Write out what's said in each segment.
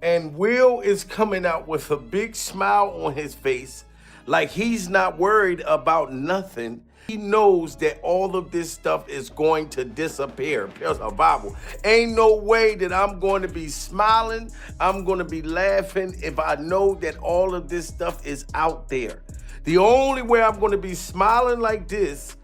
And Will is coming out with a big smile on his face, like he's not worried about nothing. He knows that all of this stuff is going to disappear. Pure survival. Ain't no way that I'm going to be smiling, I'm going to be laughing if I know that all of this stuff is out there. The only way I'm going to be smiling like this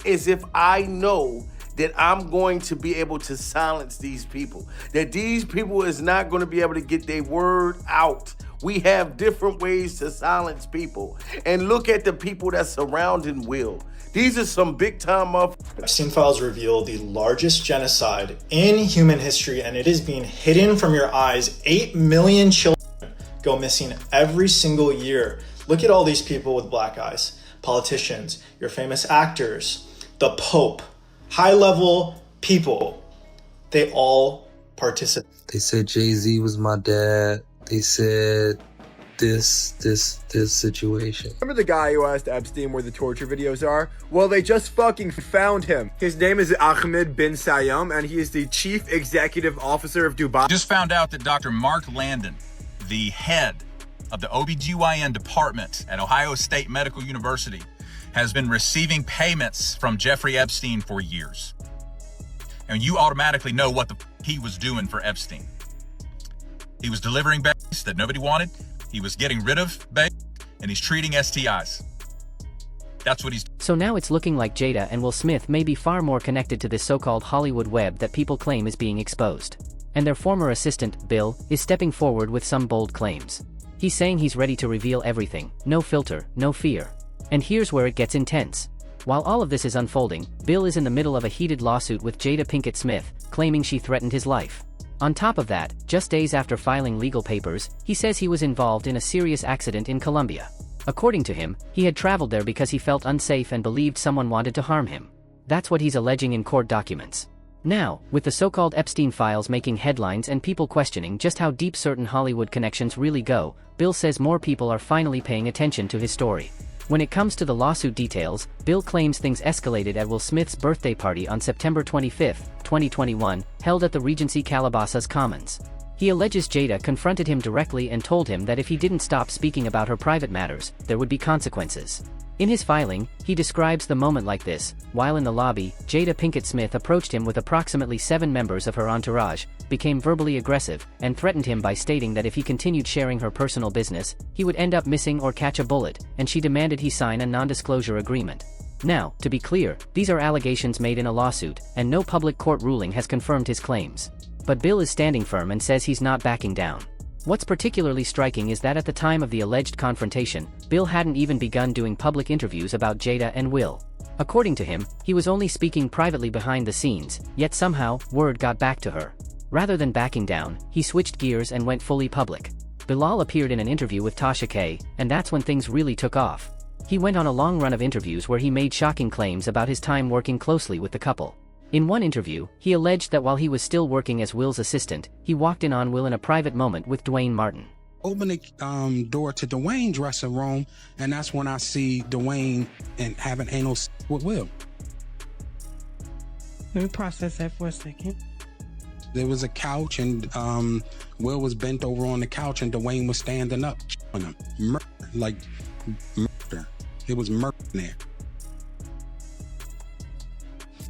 is if I know that I'm going to be able to silence these people. That these people is not going to be able to get their word out. We have different ways to silence people. And look at the people that's surrounding Will. These are some big time motherfuckers. Epstein files reveal the largest genocide in human history, and it is being hidden from your eyes. 8 million children go missing every single year. Look at all these people with black eyes. Politicians, your famous actors, the Pope, high-level people. They all participate. They said Jay-Z was my dad. They said this situation. Remember the guy who asked Epstein where the torture videos are? Well, they just fucking found him. His name is Ahmed bin Sayem, and he is the chief executive officer of Dubai. Just found out that Dr. Mark Landon, the head of the OBGYN department at Ohio State Medical University, has been receiving payments from Jeffrey Epstein for years. And you automatically know what he was doing for Epstein. He was delivering babies that nobody wanted. He was getting rid of babies, and he's treating STIs. That's what he's doing. So now it's looking like Jada and Will Smith may be far more connected to this so-called Hollywood web that people claim is being exposed. And their former assistant, Bill, is stepping forward with some bold claims. He's saying he's ready to reveal everything, no filter, no fear. And here's where it gets intense. While all of this is unfolding, Bill is in the middle of a heated lawsuit with Jada Pinkett Smith, claiming she threatened his life. On top of that, just days after filing legal papers, he says he was involved in a serious accident in Colombia. According to him, he had traveled there because he felt unsafe and believed someone wanted to harm him. That's what he's alleging in court documents. Now, with the so-called Epstein files making headlines and people questioning just how deep certain Hollywood connections really go, Bill says more people are finally paying attention to his story. When it comes to the lawsuit details, Bill claims things escalated at Will Smith's birthday party on September 25, 2021, held at the Regency Calabasas Commons. He alleges Jada confronted him directly and told him that if he didn't stop speaking about her private matters, there would be consequences. In his filing, he describes the moment like this: while in the lobby, Jada Pinkett Smith approached him with approximately 7 members of her entourage, became verbally aggressive, and threatened him by stating that if he continued sharing her personal business, he would end up missing or catch a bullet, and she demanded he sign a non-disclosure agreement. Now, to be clear, these are allegations made in a lawsuit, and no public court ruling has confirmed his claims. But Bill is standing firm and says he's not backing down. What's particularly striking is that at the time of the alleged confrontation, Bill hadn't even begun doing public interviews about Jada and Will. According to him, he was only speaking privately behind the scenes, yet somehow, word got back to her. Rather than backing down, he switched gears and went fully public. Bilal appeared in an interview with Tasha K, and that's when things really took off. He went on a long run of interviews where he made shocking claims about his time working closely with the couple. In one interview, he alleged that while he was still working as Will's assistant, he walked in on Will in a private moment with Dwayne Martin. Open the door to Dwayne's dressing room, and that's when I see Dwayne and having anal with Will. Let me process that for a second. There was a couch, and Will was bent over on the couch, and Dwayne was standing up on him. Murder, like murder. It was murder in there.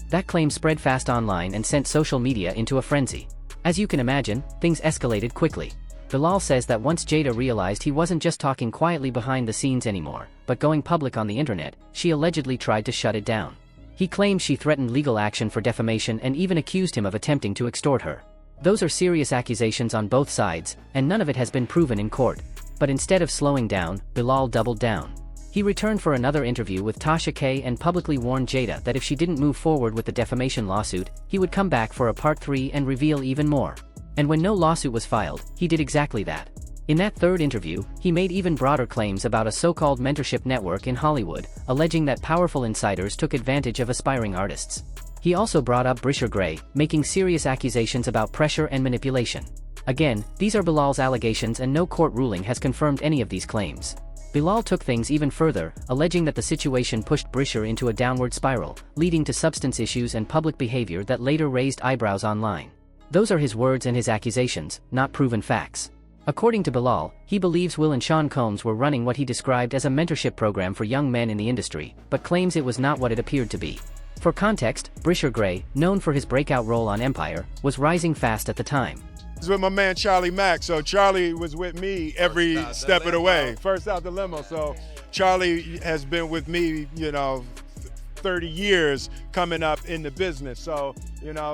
That claim spread fast online and sent social media into a frenzy. As you can imagine, things escalated quickly. Bilal says that once Jada realized he wasn't just talking quietly behind the scenes anymore, but going public on the internet, she allegedly tried to shut it down. He claims she threatened legal action for defamation and even accused him of attempting to extort her. Those are serious accusations on both sides, and none of it has been proven in court. But instead of slowing down, Bilal doubled down. He returned for another interview with Tasha K and publicly warned Jada that if she didn't move forward with the defamation lawsuit, he would come back for a part 3 and reveal even more. And when no lawsuit was filed, he did exactly that. In that third interview, he made even broader claims about a so-called mentorship network in Hollywood, alleging that powerful insiders took advantage of aspiring artists. He also brought up Brisher Gray, making serious accusations about pressure and manipulation. Again, these are Bilal's allegations and no court ruling has confirmed any of these claims. Bilal took things even further, alleging that the situation pushed Brisher into a downward spiral, leading to substance issues and public behavior that later raised eyebrows online. Those are his words and his accusations, not proven facts. According to Bilal, he believes Will and Sean Combs were running what he described as a mentorship program for young men in the industry, but claims it was not what it appeared to be. For context, Brisher Gray, known for his breakout role on Empire, was rising fast at the time. I was with my man Charlie Mack, so Charlie was with me every step of the way. First out the limo, so Charlie has been with me, 30 years coming up in the business. So,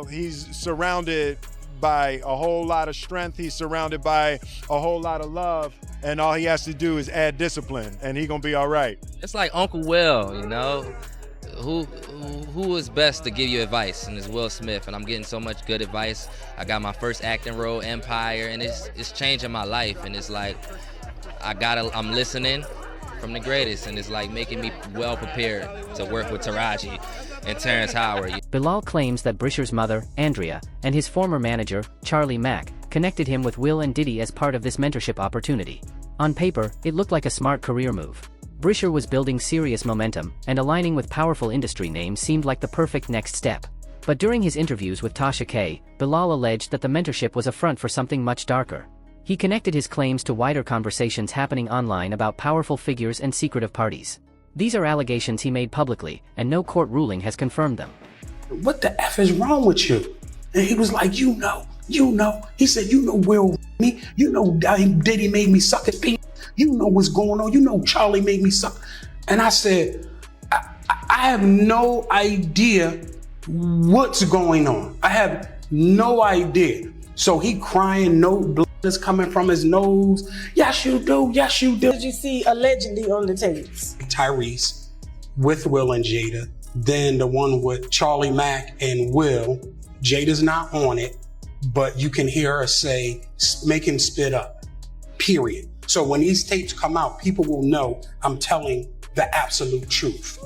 he's surrounded by a whole lot of strength. He's surrounded by a whole lot of love, and all he has to do is add discipline, and he gonna be all right. It's like Uncle Will, Who is best to give you advice? And it's Will Smith, and I'm getting so much good advice. I got my first acting role, Empire, and it's changing my life. And it's like I'm listening from the greatest, and it's like making me well prepared to work with Taraji and Terrence Howard. Bilal claims that Brisher's mother, Andrea, and his former manager, Charlie Mack, connected him with Will and Diddy as part of this mentorship opportunity. On paper, it looked like a smart career move. Brisher was building serious momentum, and aligning with powerful industry names seemed like the perfect next step. But during his interviews with Tasha K., Bilal alleged that the mentorship was a front for something much darker. He connected his claims to wider conversations happening online about powerful figures and secretive parties. These are allegations he made publicly, and no court ruling has confirmed them. What the F is wrong with you? And he was like, you know. He said, Will me. Diddy made me suck his penis. You know what's going on. Charlie made me suck. And I said, I have no idea what's going on. I have no idea. So he crying, no blood is coming from his nose. Yes, you do. Yes, you do. Did you see allegedly on the tapes? Tyrese with Will and Jada. Then the one with Charlie Mack and Will. Jada's not on it, but you can hear her say, make him spit up, period. So when these tapes come out, people will know I'm telling the absolute truth.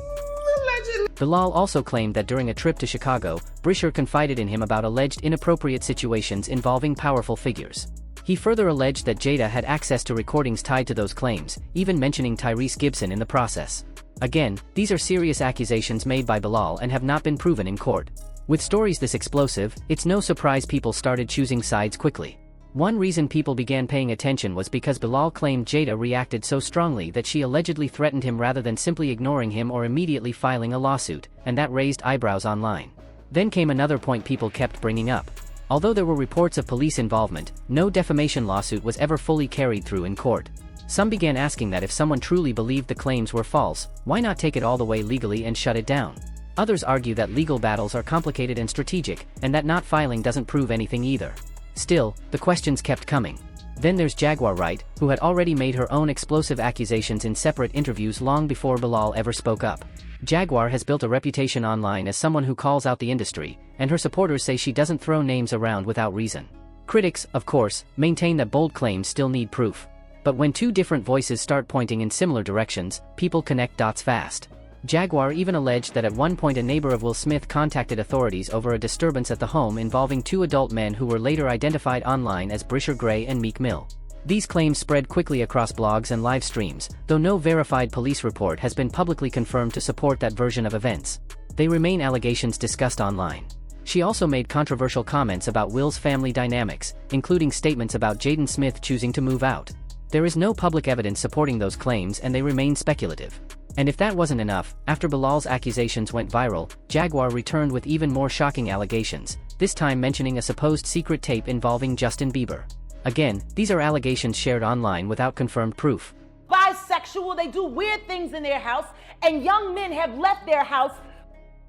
Bilal also claimed that during a trip to Chicago, Brisher confided in him about alleged inappropriate situations involving powerful figures. He further alleged that Jada had access to recordings tied to those claims, even mentioning Tyrese Gibson in the process. Again, these are serious accusations made by Bilal and have not been proven in court. With stories this explosive, it's no surprise people started choosing sides quickly. One reason people began paying attention was because Bilal claimed Jada reacted so strongly that she allegedly threatened him rather than simply ignoring him or immediately filing a lawsuit, and that raised eyebrows online. Then came another point people kept bringing up. Although there were reports of police involvement, no defamation lawsuit was ever fully carried through in court. Some began asking that if someone truly believed the claims were false, why not take it all the way legally and shut it down? Others argue that legal battles are complicated and strategic, and that not filing doesn't prove anything either. Still, the questions kept coming. Then there's Jaguar Wright, who had already made her own explosive accusations in separate interviews long before Bilal ever spoke up. Jaguar has built a reputation online as someone who calls out the industry, and her supporters say she doesn't throw names around without reason. Critics, of course, maintain that bold claims still need proof. But when two different voices start pointing in similar directions, people connect dots fast. Jaguar even alleged that at one point a neighbor of Will Smith contacted authorities over a disturbance at the home involving two adult men who were later identified online as Brisher Gray and Meek Mill. These claims spread quickly across blogs and live streams, though no verified police report has been publicly confirmed to support that version of events. They remain allegations discussed online. She also made controversial comments about Will's family dynamics, including statements about Jaden Smith choosing to move out. There is no public evidence supporting those claims and they remain speculative. And if that wasn't enough, after Bilal's accusations went viral, Jaguar returned with even more shocking allegations, this time mentioning a supposed secret tape involving Justin Bieber. Again, these are allegations shared online without confirmed proof. Bisexual, they do weird things in their house, and young men have left their house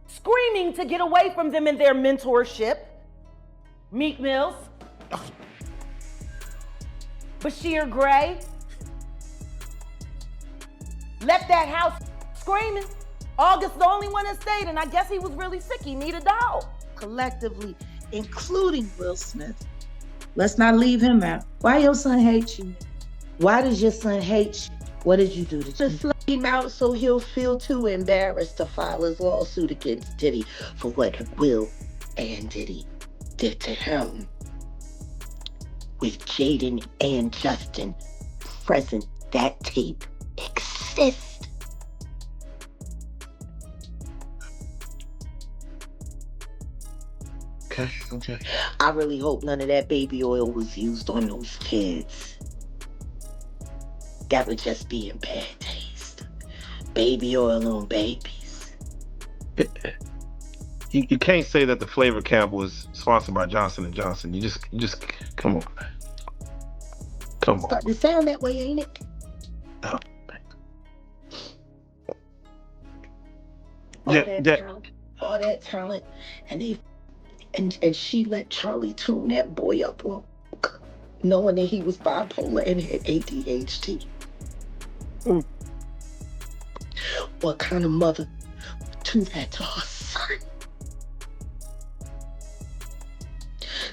screaming to get away from them in their mentorship. Meek Mills, Bashir Gray, left that house screaming. August the only one that stayed, and I guess he was really sick. He needed a dog. Collectively, including Will Smith. Let's not leave him out. Why your son hates you? Why does your son hate you? What did you do to him? Just let him out so he'll feel too embarrassed to file his lawsuit against Diddy for what Will and Diddy did to him. With Jaden and Justin present, that tape exists. Okay, okay. I really hope none of that baby oil was used on those kids. That would just be in bad taste. Baby oil on babies. You can't say that the flavor camp was sponsored by Johnson & Johnson. You just come on. Come on. Starting to sound that way, ain't it? No. All that talent, and she let Charlie tune that boy up, knowing that he was bipolar and had ADHD. What kind of mother would do that to her son?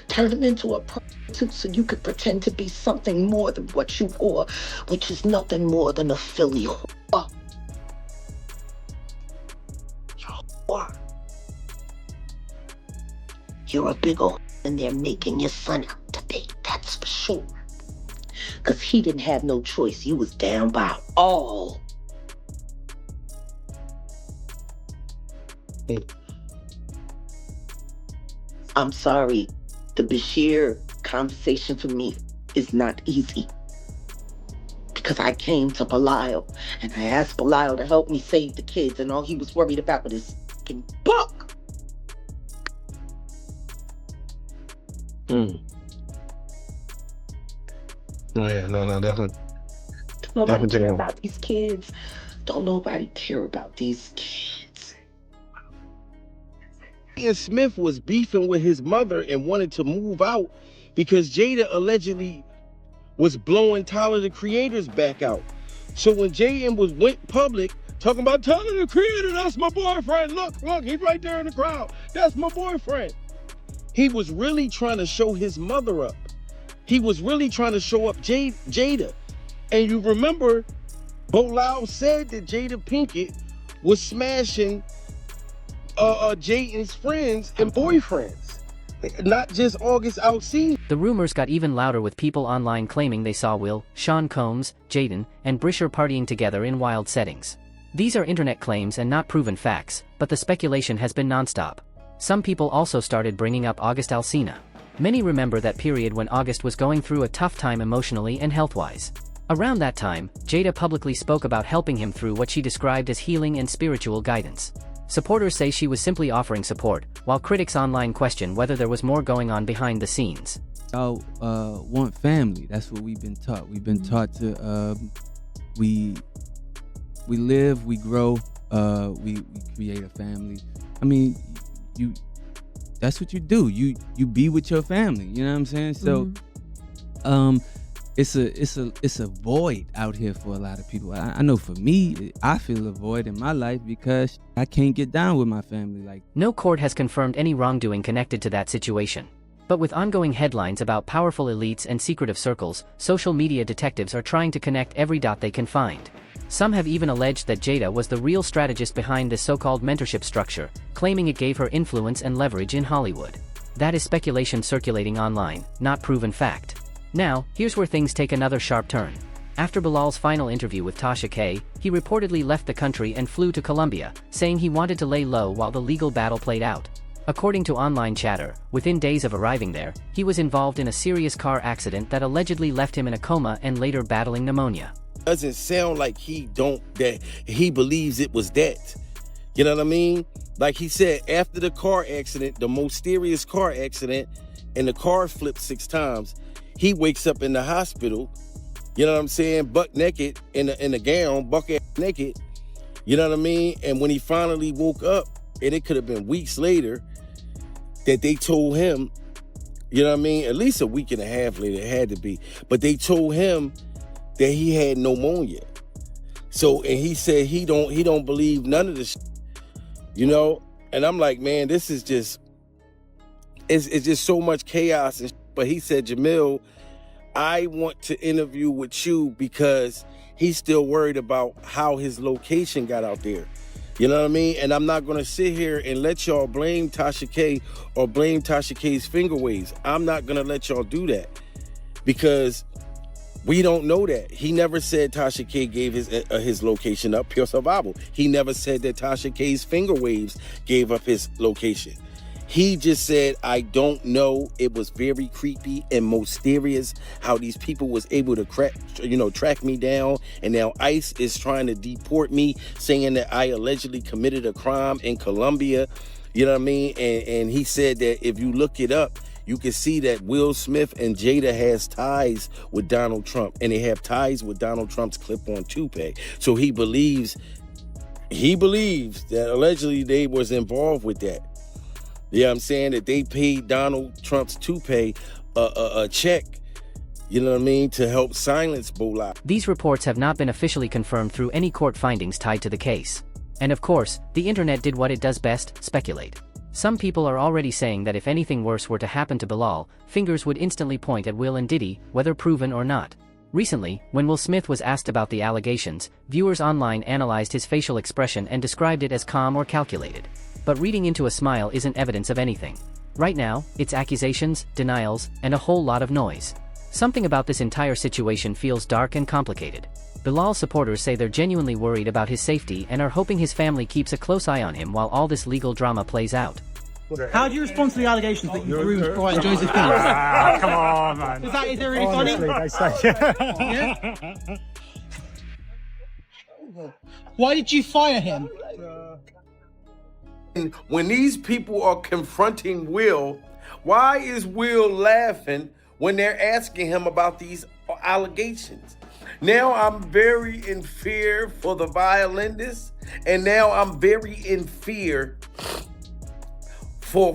Turn him into a prostitute so you could pretend to be something more than what you are, which is nothing more than a filly whore. You're a big old and they're making your son out to be, that's for sure. Because he didn't have no choice. You was down by all. I'm sorry. The Bashir conversation for me is not easy. Because I came to Bilal and I asked Bilal to help me save the kids, and all he was worried about was his fucking book. Oh yeah, no, definitely. Nobody care about these kids. Don't nobody care about these kids. And Smith was beefing with his mother and wanted to move out because Jada allegedly was blowing Tyler the Creator's back out. So when J.M. went public talking about Tyler the Creator, that's my boyfriend. Look, he's right there in the crowd. That's my boyfriend. He was really trying to show his mother up. He was really trying to show up Jada. And you remember, Bilal said that Jada Pinkett was smashing Jaden's friends and boyfriends, not just August Alsina. The rumors got even louder with people online claiming they saw Will, Sean Combs, Jaden, and Brisher partying together in wild settings. These are internet claims and not proven facts, but the speculation has been nonstop. Some people also started bringing up August Alsina. Many remember that period when August was going through a tough time emotionally and health-wise. Around that time, Jada publicly spoke about helping him through what she described as healing and spiritual guidance. Supporters say she was simply offering support, while critics online question whether there was more going on behind the scenes. I want family. That's what we've been taught. We've been taught to we live, we grow, we create a family. I mean, that's what you do. You be with your family. You know what I'm saying? So, it's a void out here for a lot of people. I know for me, I feel a void in my life because I can't get down with my family. No court has confirmed any wrongdoing connected to that situation. But with ongoing headlines about powerful elites and secretive circles, social media detectives are trying to connect every dot they can find. Some have even alleged that Jada was the real strategist behind this so-called mentorship structure, claiming it gave her influence and leverage in Hollywood. That is speculation circulating online, not proven fact. Now, here's where things take another sharp turn. After Bilal's final interview with Tasha K, he reportedly left the country and flew to Colombia, saying he wanted to lay low while the legal battle played out. According to online chatter, within days of arriving there, he was involved in a serious car accident that allegedly left him in a coma and later battling pneumonia. Doesn't sound like he believes it was that. You know what I mean? Like he said, after the car accident, the most serious car accident, and the car flipped 6 times, he wakes up in the hospital, you know what I'm saying, buck naked, in a gown, buck ass naked, you know what I mean? And when he finally woke up, and it could have been weeks later, that they told him, you know what I mean, at least a week and a half later, it had to be, but they told him that he had pneumonia. So, and he said he don't believe none of this, you know? And I'm like, man, this is just, it's just so much chaos. But he said, Jamil, I want to interview with you because he's still worried about how his location got out there. You know what I mean? And I'm not going to sit here and let y'all blame Tasha K or blame Tasha K's finger waves. I'm not going to let y'all do that because we don't know that. He never said Tasha K gave his location up, pure survival. He never said that Tasha K's finger waves gave up his location. He just said, I don't know. It was very creepy and mysterious how these people was able to track me down. And now ICE is trying to deport me, saying that I allegedly committed a crime in Colombia. You know what I mean? And he said that if you look it up, you can see that Will Smith and Jada has ties with Donald Trump, and they have ties with Donald Trump's clip-on toupee. So he believes that allegedly they was involved with that. You know what I'm saying? That they paid Donald Trump's toupee a check, you know what I mean, to help silence Bilal. These reports have not been officially confirmed through any court findings tied to the case. And of course, the internet did what it does best, speculate. Some people are already saying that if anything worse were to happen to Bilal, fingers would instantly point at Will and Diddy, whether proven or not. Recently, when Will Smith was asked about the allegations, viewers online analyzed his facial expression and described it as calm or calculated. But reading into a smile isn't evidence of anything. Right now, it's accusations, denials, and a whole lot of noise. Something about this entire situation feels dark and complicated. Bilal supporters say they're genuinely worried about his safety and are hoping his family keeps a close eye on him while all this legal drama plays out. How do you respond to the allegations that you groomed Brian Joseph Phillips? Come on, man. Is that really funny? Yeah? Why did you fire him? When these people are confronting Will, why is Will laughing when they're asking him about these allegations? Now I'm very in fear for the violinist, and now I'm very in fear for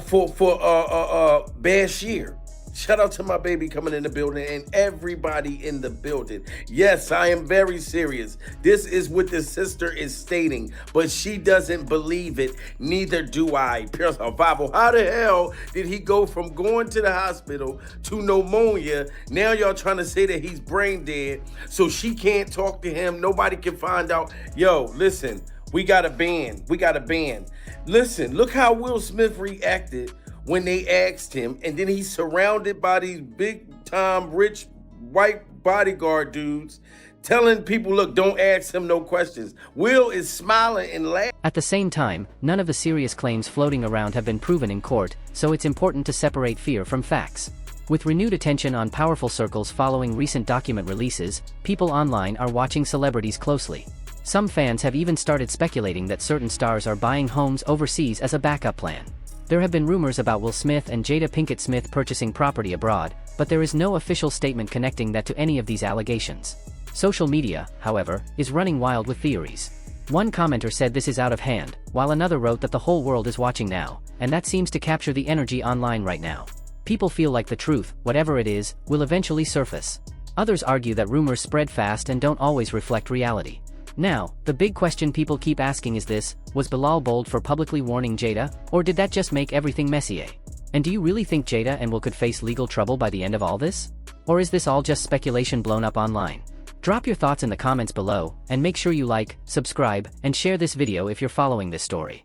Bashir. Shout out to my baby coming in the building and everybody in the building. Yes, I am very serious. This is what the sister is stating, but she doesn't believe it. Neither do I. Pure survival. How the hell did he go from going to the hospital to pneumonia? Now y'all trying to say that he's brain dead, so she can't talk to him. Nobody can find out. Yo, listen, we got a ban. We got a ban. Listen, look how Will Smith reacted when they asked him, and then he's surrounded by these big-time, rich, white bodyguard dudes telling people, look, don't ask him no questions. Will is smiling and laughing. At the same time, none of the serious claims floating around have been proven in court, so it's important to separate fear from facts. With renewed attention on powerful circles following recent document releases, people online are watching celebrities closely. Some fans have even started speculating that certain stars are buying homes overseas as a backup plan. There have been rumors about Will Smith and Jada Pinkett Smith purchasing property abroad, but there is no official statement connecting that to any of these allegations. Social media, however, is running wild with theories. One commenter said this is out of hand, while another wrote that the whole world is watching now, and that seems to capture the energy online right now. People feel like the truth, whatever it is, will eventually surface. Others argue that rumors spread fast and don't always reflect reality. Now, the big question people keep asking is this: was Bilal bold for publicly warning Jada, or did that just make everything messier? And do you really think Jada and Will could face legal trouble by the end of all this? Or is this all just speculation blown up online? Drop your thoughts in the comments below, and make sure you like, subscribe, and share this video if you're following this story.